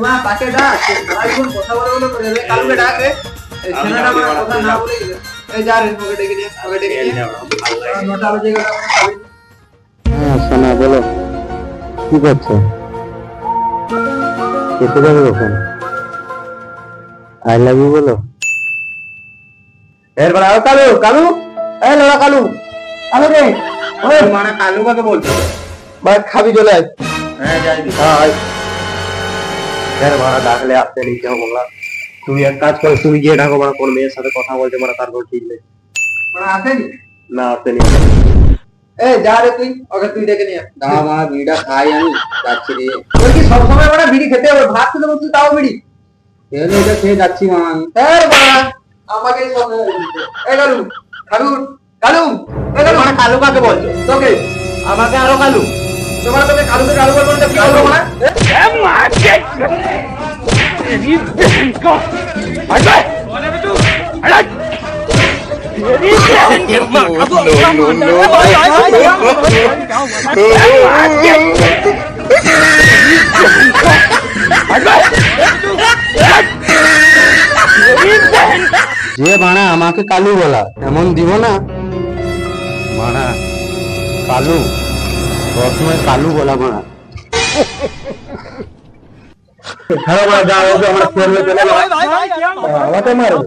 মা তাকে ডাক সারাক্ষণ কথা বলে বলে করে রে কালকে ডাক রে এই ছেলেটা আমার কথা না বলে গেল এই যা রে ওকে ডেকে নিয়ে নটা বেজে গেল হ্যাঁ সোনা বলো কি করছো খেতে যাবে কখন আই লাভ ইউ বলো এরপর আরো কালু কালু এই লোড়া কালু কালু রে ওই মানে কালু কাকে বলছো ভাই খাবি চলে আয় হ্যাঁ যাই হ্যাঁ এর ভাড়া ডাকলে আসতে নিতে হবে বললাম তুমি এক কাজ করো তুমি গিয়ে ডাকো মানে কোন মেয়ের সাথে কথা বলতে মানে তারপর ঠিক নেই মানে আসেনি না আসেনি এই যা রে তুই ওকে তুই ডেকে নিয়ে না মা বিড়িটা খাই আমি যাচ্ছি রে তুই কি সব সময় মানে বিড়ি খেতে হবে ভাত খেতে বলছিস তাও বিড়ি খেয়ে এটা খেয়ে যাচ্ছি মা এই বাবা আমাকে সব এই কালু কালু কালু এই কালু মানে কালু কাকে বলছো তোকে আমাকে আরো কালু তোমার তোকে কালুকে কালু বলবো না কি বলবো মানে যে বানা আমাকে কালু বলা এমন দিব না বানা কালু সবসময় কালু বলা বানা খারাপ যা হবে আমরা ফেরলে চলে যাবো আমাকে মারো